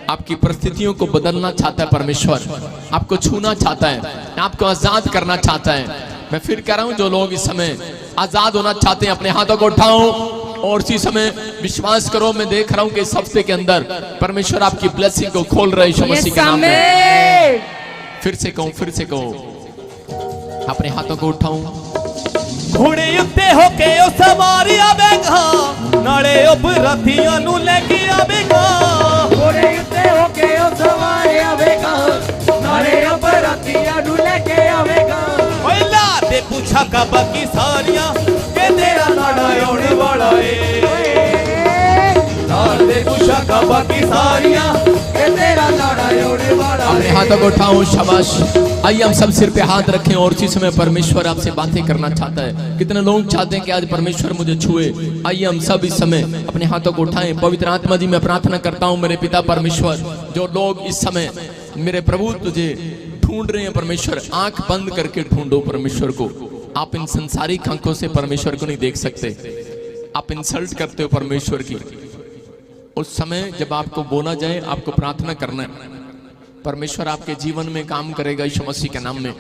आपकी परिस्थितियों को बदलना चाहता है। परमेश्वर आपको छूना चाहता है, आपको आजाद करना चाहता है। मैं फिर कह रहा हूं, जो लोग इस समय आजाद होना चाहते हैं, अपने हाथों को उठाओ और इसी समय विश्वास करो। मैं देख रहा हूं कि इस हफ्ते के अंदर परमेश्वर आपकी ब्लेसिंग को खोल रहे यीशु मसीह के नाम में। फिर से कहो, अपने हाथों को उठाऊं। घोड़े उत्ते होके ओ सवारी आवेगा नाले उपराधियां नु लेके आवेगा घोड़े उत्ते होके ओ सवारी आवेगा नाले उपराधियां नु लेके आवेगा ओए ला दे पूछा का बाकी सारियां के तेरा लाड़ा आने वाला ए ला दे पूछा का बाकी सारियां के तेरा लाड़ा आने वाला। अपने हाथों को उठाओ, शाबाश। आइए हम सब सिर पे हाथ रखें और इसी समय परमेश्वर आपसे बातें करना चाहता है। कितने लोग चाहते हैं कि आज परमेश्वर मुझे छुए? आइए हम सब इस समय अपने हाथों को उठाएं। पवित्र आत्मा जी, मैं प्रार्थना करता हूं मेरे पिता परमेश्वर, जो लोग इस समय मेरे प्रभु तुझे ढूंढ रहे हैं, परमेश्वर आंख बंद करके ढूंढो परमेश्वर को। आप इन संसारिक आंखों से परमेश्वर को नहीं देख सकते। आप इंसल्ट करते हो परमेश्वर की। उस समय जब आपको बोला जाए, आपको प्रार्थना करना है। परमेश्वर आपके जीवन में काम करेगा यीशु मसीह के नाम में।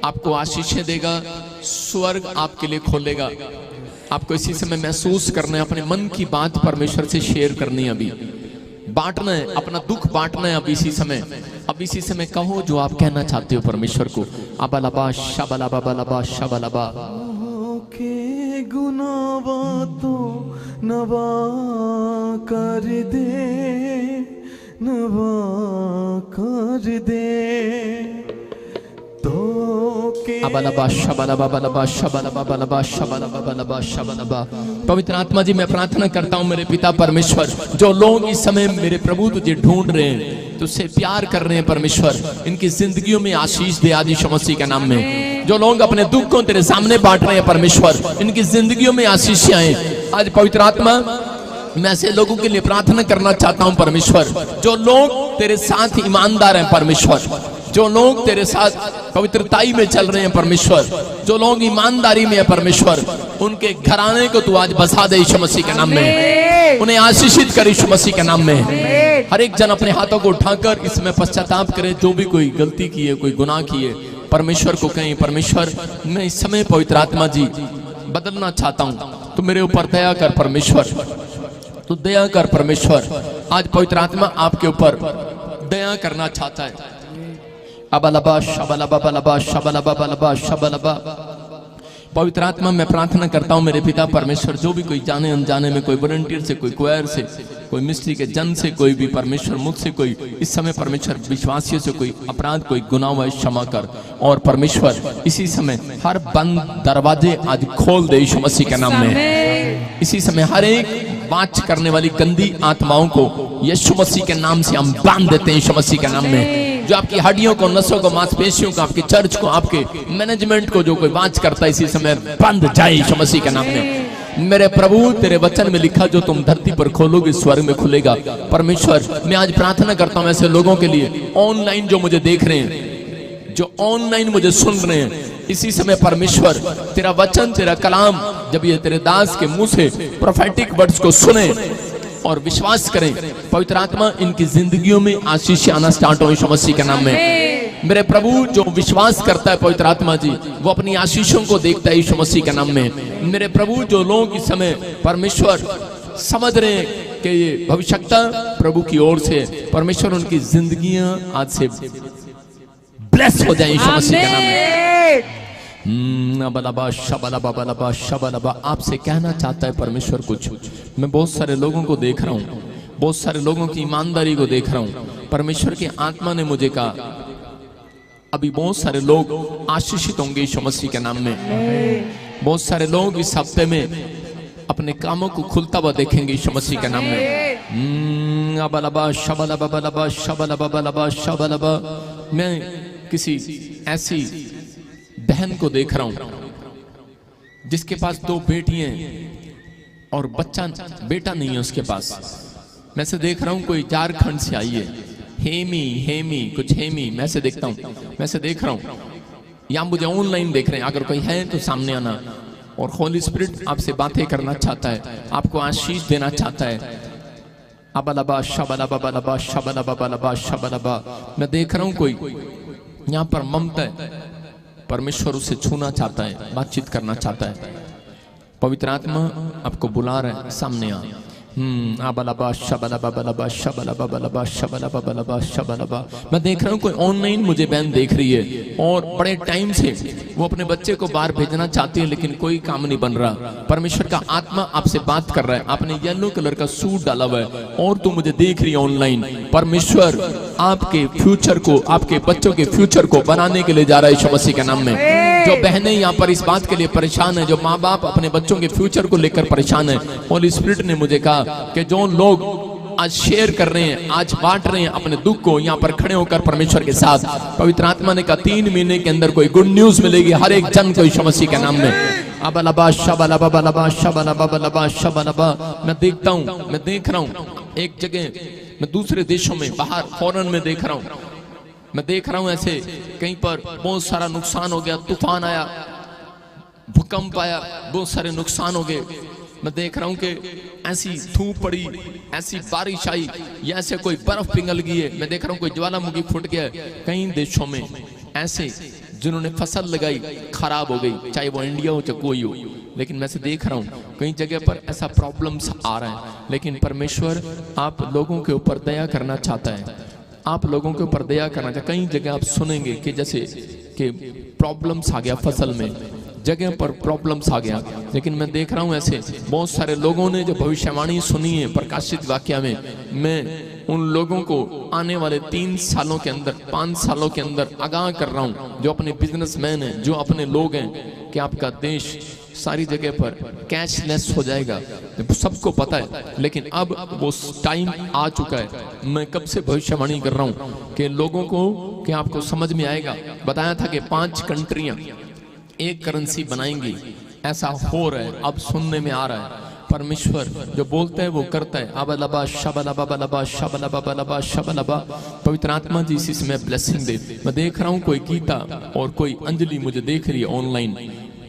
आपको आशीषें देगा, स्वर्ग आपके लिए खोलेगा। आपको इसी समय महसूस करना है, अपने मन की बात परमेश्वर से शेयर करनी है। अभी बांटना है, अपना दुख बांटना है। अब इसी समय कहो जो आप कहना चाहते हो परमेश्वर को। अबलबा शबलबा बलबा शबलबा के गुनावा तो नवा कर दे, नवा कर दे तो के अबलबा शबलबा बलबा शबलबा बलबा शबलबा बलबा शबलबा। पवित्र आत्मा जी, मैं प्रार्थना करता हूं मेरे पिता परमेश्वर, जो लोग इस समय मेरे प्रभु तुझे ढूंढ रहे हैं, तुझसे प्यार कर रहे हैं परमेश्वर, इनकी जिंदगियों में आशीष दे आज यीशु मसीह के नाम में। जो लोग अपने दुख को तेरे सामने बांट रहे हैं परमेश्वर, इनकी जिंदगियों में आशीष आए आज। पवित्र आत्मा, मैं ऐसे लोगों के लिए प्रार्थना करना चाहता हूं परमेश्वर, जो लोग तेरे साथ ईमानदार हैं परमेश्वर, जो लोग तेरे साथ पवित्रताई में चल रहे हैं परमेश्वर, जो लोग ईमानदारी में है परमेश्वर, उनके घराने को तू आज बसा दे यीशु मसीह के नाम में। उन्हें आशीषित कर यीशु मसीह के नाम में। हर एक जन अपने हाथों को उठाकर इसमें पश्चाताप करे। जो भी कोई गलती की है, कोई गुनाह की है, परमेश्वर को कहें, परमेश्वर मैं इस समय पवित्र आत्मा जी बदलना चाहता हूं, तू मेरे ऊपर दया कर परमेश्वर, तू दया कर परमेश्वर। आज पवित्र आत्मा आपके ऊपर दया करना चाहता है। अबलबा शबलबा बलबा शबलबा बलबा शबलबा। पवित्र आत्मा, मैं प्रार्थना करता हूं मेरे पिता परमेश्वर, जो भी कोई जाने अनजाने में, कोई वॉलंटियर से, कोई क्वायर से, कोई मिस्ट्री के जन से, कोई भी परमेश्वर मुझसे कोई इस समय परमेश्वर विश्वासियों से कोई अपराध, कोई गुनाह हुआ, क्षमा कर। और परमेश्वर इसी समय हर बंद दरवाजे आज खोल दे यीशु मसीह के नाम में। इसी समय हर एक वाच करने वाली गंदी आत्माओं को यीशु मसीह के नाम से हम बांध देते हैं यीशु मसीह के नाम में। जो आपकी हड्डियों को, नसों को, मांसपेशियों को, आपके चर्च को, आपके मैनेजमेंट को जो कोई वाच करता है, इसी समय बंद जाए यीशु मसीह के नाम में। मेरे प्रभु, तेरे वचन में लिखा जो तुम धरती पर खोलोगे स्वर्ग में खुलेगा। परमेश्वर, मैं आज प्रार्थना करता हूं ऐसे लोगों के लिए ऑनलाइन जो मुझे देख रहे हैं, जो ऑनलाइन मुझे सुन रहे हैं, इसी समय परमेश्वर तेरा वचन, तेरा कलाम जब ये तेरे दास के मुंह से प्रोफेटिक वर्ड्स को सुने और विश्वास करें, पवित्र आत्मा इनकी जिंदगियों में आशीष आना स्टार्ट हो यीशु मसीह के नाम में। मेरे प्रभु, जो विश्वास करता है पवित्र आत्मा जी, वो अपनी आशीषों को देखता है यीशु मसीह के नाम में। मेरे प्रभु, जो लोग इस समय परमेश्वर समझ रहे हैं कि ये भविष्यता प्रभु की ओर से, परमेश्वर उनकी जिंदगियां आज से ब्लेस हो जाए यीशु मसीह के नाम में। बलबा शबलबा बलबा शबलबा। आपसे कहना चाहता है परमेश्वर कुछ। मैं बहुत सारे लोगों को देख रहा हूँ, बहुत सारे लोगों की ईमानदारी को देख रहा हूँ। परमेश्वर की आत्मा ने मुझे कहा अभी बहुत सारे लोग आशीषित होंगे यीशु मसीह के नाम में। बहुत सारे लोग इस हफ्ते में अपने कामों को खुलता हुआ देखेंगे यीशु मसीह के नाम में। बलबा शबलबा बलबा शबलबा बलबा शबलबा। मैं किसी ऐसी बहन को देख रहा हूं जिसके पास 2 बेटियां और बेटा नहीं है उसके पास। मैं से देख रहा हूं कोई झारखंड से आई है, हेमी कुछ हेमी। मैं से देखता हूं, मैं से देख रहा हूं, या मुझे ऑनलाइन देख रहे हैं। अगर कोई है तो सामने आना। और होली स्पिरिट आपसे बातें करना चाहता है, आपको आशीष देना चाहता है। अबलबा शबलबा बलबा शबलबा बलबा शबलबा। मैं देख रहा हूं कोई यहाँ पर ममता है, परमेश्वर उसे छूना चाहता है, बातचीत करना चाहता है। पवित्र आत्मा आपको बुला रहा है, सामने आ। बलबा शबलबा बलबा शबलबा बलबा शबलबा बलबा शबलबा। मैं देख रहा हूँ कोई ऑनलाइन मुझे बहन देख रही है और बड़े टाइम से वो अपने बच्चे को बाहर भेजना चाहती है लेकिन कोई काम नहीं बन रहा। परमेश्वर का आत्मा आपसे बात कर रहा है। आपने येलो कलर का सूट डाला हुआ है और तू मुझे देख रही है ऑनलाइन। परमेश्वर आपके फ्यूचर को, आपके बच्चों के फ्यूचर को बनाने के लिए जा रहा है यीशु मसीह के नाम में। जो बहनें यहाँ पर इस बात के लिए परेशान है, जो माँ बाप अपने बच्चों के फ्यूचर को लेकर परेशान है, होली स्पिरिट ने मुझे कहा कि जो लोग आज शेयर कर रहे हैं, आज बांट रहे हैं अपने दुख को, यहाँ पर खड़े होकर परमेश्वर के साथ, पवित्र आत्मा ने कहा 3 महीने के अंदर कोई गुड न्यूज मिलेगी हर एक जन को यीशु मसीह के नाम में। अबलबा शबलबा बलबा शबलबा बलबा शबलबा। मैं देखता हूँ, मैं देख रहा हूँ एक जगह, मैं दूसरे देशों में, बाहर फॉरेन में देख रहा हूँ। मैं देख रहा हूँ ऐसे कहीं पर बहुत सारा नुकसान हो गया, तूफान आया, भूकंप आया, बहुत सारे नुकसान हो गए। मैं देख रहा हूँ कि ऐसी धूप पड़ी, ऐसी बारिश आई, या ऐसे कोई बर्फ पिघल गई है। मैं देख रहा हूँ कोई ज्वालामुखी फूट गया है। कई देशों में ऐसे जिन्होंने फसल लगाई खराब हो गई, चाहे वो इंडिया हो चाहे कोई हो। लेकिन मैं से देख रहा हूँ कई जगह पर ऐसा प्रॉब्लम्स आ रहा है, लेकिन परमेश्वर आप लोगों के ऊपर दया करना चाहता है। आप लोगों के ऊपर दया करना चाहता है। कई जगह आप सुनेंगे कि जैसे कि प्रॉब्लम्स आ गया फसल में, जगह पर प्रॉब्लम्स आ गया। लेकिन मैं देख रहा हूँ ऐसे बहुत सारे लोगों ने जो भविष्यवाणी सुनी है प्रकाशित वाक्य में, मैं उन लोगों को आने वाले 3 सालों के अंदर, 5 सालों के अंदर आगाह कर रहा हूँ, जो अपने बिजनेसमैन हैं, जो अपने लोग हैं, कि आपका देश सारी जगह पर कैशलेस हो जाएगा। सबको पता है, लेकिन अब वो टाइम आ चुका है। मैं कब से भविष्यवाणी कर रहा हूँ कि लोगों को, कि आपको समझ में आएगा। बताया था कि 5 कंट्रियां एक करेंसी बनाएंगी, ऐसा हो रहा है, अब सुनने में आ रहा है। परमेश्वर जो बोलता है वो करता है। अबलबा शबलबा बलबा शबलबा बलबा शबलबा। पवित्र आत्मा जी इसी समय ब्लेसिंग दे। मैं देख रहा हूँ कोई गीता और कोई अंजलि मुझे देख रही है ऑनलाइन।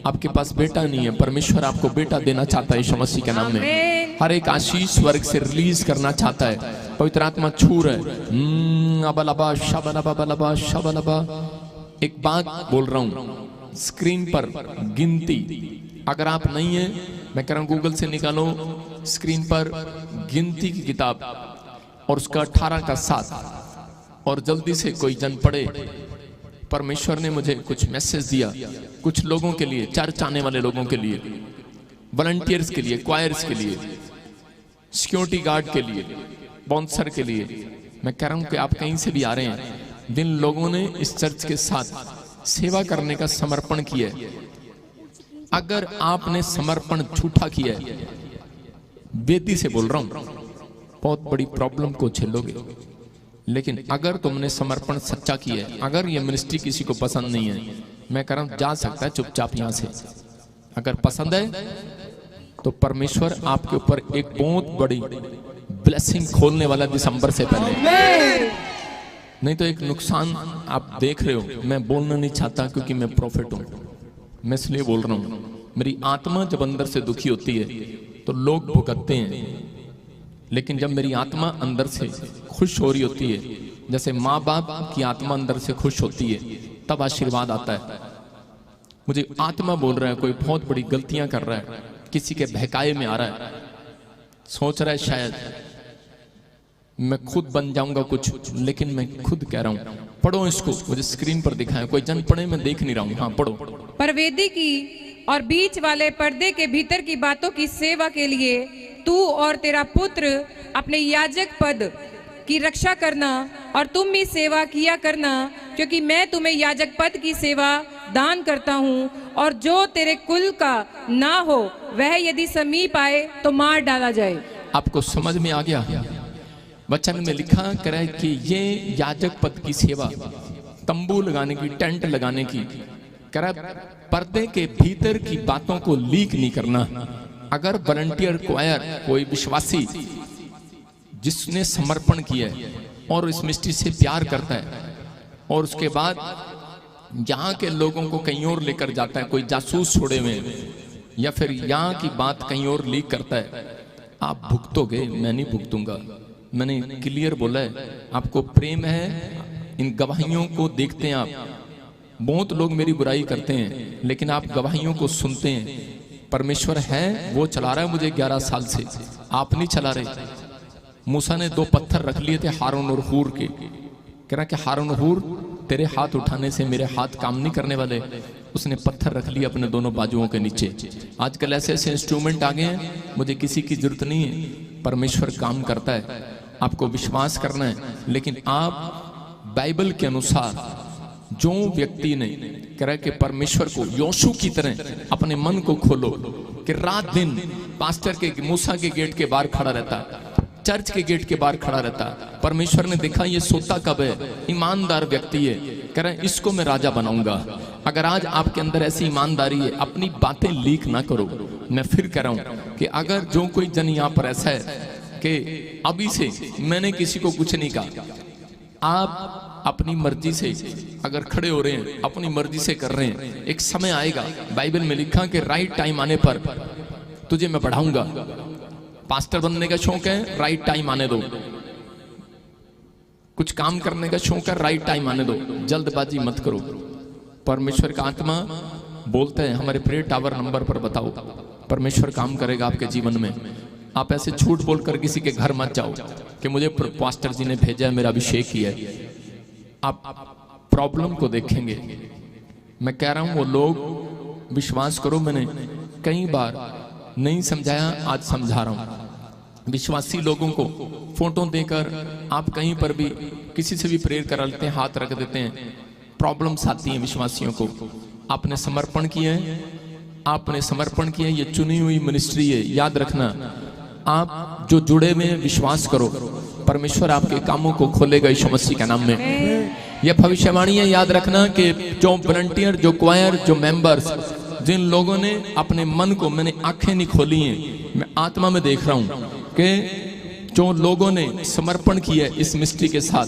आपके पास बेटा नहीं है, परमेश्वर आपको बेटा देना चाहता है यीशु मसीह के नाम में। हर एक आशीष स्वर्ग से रिलीज करना चाहता है। पवित्र आत्मा छू रहा है। अबलबा शबलबा बलबा शबलबा। एक बात बोल रहा हूँ, स्क्रीन पर गिनती, अगर आप नहीं है, मैं कह रहा हूँ गूगल से निकालो स्क्रीन पर गिनती की किताब और उसका 18 का 7, और जल्दी से कोई जन पढ़े। परमेश्वर ने मुझे कुछ मैसेज दिया कुछ लोगों के लिए, चर्च आने वाले लोगों के लिए, वॉलंटियर्स के लिए, क्वायर्स के लिए, सिक्योरिटी गार्ड के लिए, बाउंसर के लिए। मैं कह रहा हूँ कि आप कहीं से भी आ रहे हैं, जिन लोगों ने इस चर्च के साथ सेवा करने का समर्पण किया है, अगर आपने समर्पण झूठा किया है, बेटी से बोल रहा हूं, बहुत बड़ी प्रॉब्लम को झेलोगे। लेकिन अगर तुमने समर्पण सच्चा किया है, अगर ये मिनिस्ट्री किसी को पसंद नहीं है, मैं कह रहा हूं जा सकता है चुपचाप यहां से। अगर पसंद है तो परमेश्वर आपके ऊपर एक बहुत बड़ी ब्लेसिंग खोलने वाला दिसंबर से पहले। नहीं तो एक नुकसान आप देख रहे हो। मैं बोलना नहीं चाहता क्योंकि मैं प्रॉफिट हूं, मैं इसलिए बोल रहा हूं। मेरी आत्मा जब अंदर से दुखी होती है तो लोग भुगतते हैं, लेकिन जब मेरी आत्मा अंदर से खुश हो रही होती है, जैसे माँ बाप की आत्मा अंदर से खुश होती है, तब आशीर्वाद आता है। मुझे आत्मा बोल रहा है कोई बहुत बड़ी गलतियां कर रहा है, किसी के बहकाए में आ रहा है, सोच रहा है शायद मैं खुद बन जाऊंगा कुछ, लेकिन मैं खुद कह रहा हूं, पढ़ो इसको, मुझे स्क्रीन पर दिखाएं, कोई जन पढ़े, मैं देख नहीं रहा हूं। हाँ पढ़ो। पर वेदी की और बीच वाले पर्दे के भीतर की बातों की सेवा के लिए तू और तेरा पुत्र अपने याजक पद की रक्षा करना और तुम भी सेवा किया करना, क्योंकि मैं तुम्हें याजक पद की सेवा दान करता हूँ, और जो तेरे कुल का ना हो वह यदि समीप आए तो मार डाला जाए। आपको समझ में आ गया? वचन में लिखा करे कि ये याजक पद की सेवा, तंबू लगाने की, टेंट लगाने की, करे पर्दे के भीतर की बातों को लीक नहीं करना। अगर वॉलंटियर क्वायर, कोई विश्वासी जिसने समर्पण किया है और इस मिस्ट्री से प्यार करता है और उसके बाद यहाँ के लोगों को कहीं और लेकर जाता है, कोई जासूस छोड़े हुए या फिर यहाँ की बात कहीं और लीक करता है, आप भुगतोगे, मैं नहीं भुगतूंगा। मैंने क्लियर बोला है, आपको प्रेम है, इन गवाहियों को देखते हैं आप। बहुत लोग मेरी बुराई करते हैं लेकिन आप गवाहियों को सुनते हैं। परमेश्वर है, वो चला रहा है मुझे 11 साल से, आप नहीं चला रहे। मूसा ने 2 पत्थर रख लिए थे हारून और हूर के, कह रहा कि हारून और हूर तेरे हाथ उठाने से मेरे हाथ काम नहीं करने वाले। उसने पत्थर रख लिए अपने दोनों बाजुओं के नीचे। आजकल ऐसे ऐसे इंस्ट्रूमेंट आ गए हैं, मुझे किसी की जरूरत नहीं है, परमेश्वर काम करता है, आपको विश्वास करना है। लेकिन आप बाइबल के अनुसार जो व्यक्ति ने कह रहा कि परमेश्वर को योशू की तरह अपने मन को खोलो, कि रात दिन पास्टर के, मूसा के गेट के बाहर खड़ा रहता, चर्च के गेट के बाहर खड़ा रहता, परमेश्वर ने देखा ये सोता कब है, ईमानदार व्यक्ति है, कह रहे इसको मैं राजा बनाऊंगा। अगर आज आपके अंदर ऐसी ईमानदारी है, अपनी बातें लीक ना करो। मैं फिर कह रहा हूं कि अगर जो कोई जन यहाँ पर ऐसा है कि अभी से मैंने किसी को कुछ नहीं कहा, आप अपनी मर्जी से अगर खड़े हो रहे हैं, अपनी मर्जी से कर रहे हैं, एक समय आएगा, बाइबल में लिखा कि राइट टाइम आने पर तुझे मैं बढ़ाऊंगा। पास्टर बनने का शौक है, राइट टाइम आने दो। कुछ काम करने का शौक है, राइट टाइम आने दो, जल्दबाजी मत करो। परमेश्वर का आत्मा बोलता है हमारे प्रेयर टावर नंबर पर बताओ, परमेश्वर काम करेगा आपके जीवन में। आप ऐसे झूठ बोलकर किसी के घर मत जाओ कि मुझे पास्टर जी ने भेजा है, मेरा अभिषेक किया है। आप प्रॉब्लम को देखेंगे। मैं कह रहा हूं वो लोग, विश्वास करो, मैंने कई बार नहीं समझाया, आज समझा रहा हूं। विश्वासी लोगों को फोटो देकर आप कहीं पर भी किसी से भी प्रेयर करा लेते हैं, हाथ रख देते हैं, प्रॉब्लम्स आती हैं विश्वासियों को। आपने समर्पण किया है, आपने समर्पण किया है, ये चुनी हुई मिनिस्ट्री है, याद रखना। आप जो जुड़े हुए विश्वास करो, परमेश्वर आपके कामों को खोलेगा यीशु मसीह के नाम में। यह भविष्यवाणी है, याद रखना कि जो वॉलंटियर, जो क्वायर, जो मेंबर्स, जिन लोगों ने अपने मन को, मैंने आंखें नहीं खोली हैं, मैं आत्मा में देख रहा हूं कि जो लोगों ने समर्पण किया है इस मिस्ट्री के साथ,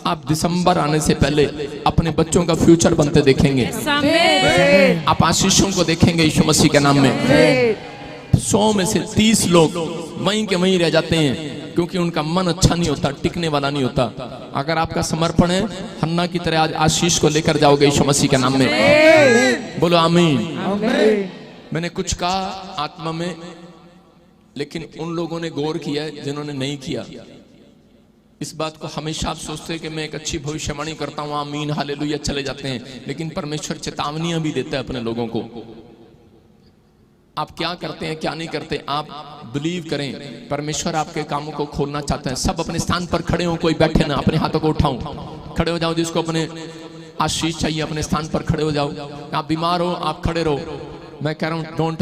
आप दिसंबर आने से पहले अपने बच्चों का फ्यूचर बनते देखेंगे। आप आशीषों को देखेंगे यीशु मसीह के नाम में। 100 में से 30 लोग वहीं के वहीं रह जाते हैं क्योंकि उनका मन अच्छा नहीं होता, टिकने वाला नहीं होता। अगर आपका समर्पण है, हन्ना की तरह आज आशीष को लेकर जाओगे यीशु मसीह के नाम में। बोलो आमीन। मैंने कुछ कहा आत्मा में, लेकिन उन लोगों ने गौर किया है जिन्होंने नहीं किया। इस बात को हमेशा आप सोचते हैं कि मैं एक अच्छी भविष्यवाणी करता हूं, आमीन हालेलुया, चले जाते हैं, लेकिन परमेश्वर चेतावनियां भी देता है अपने लोगों को। आप क्या करते हैं, क्या नहीं करते, आप बिलीव करें, परमेश्वर आपके कामों को खोलना चाहता है। सब अपने स्थान पर खड़े हो, कोई बैठे ना, अपने हाथों को उठाओ, खड़े हो जाओ। जिसको अपने आशीष चाहिए अपने स्थान पर खड़े हो जाओ। आप बीमार हो, आप खड़े रहो। मैं कह रहा हूं डोंट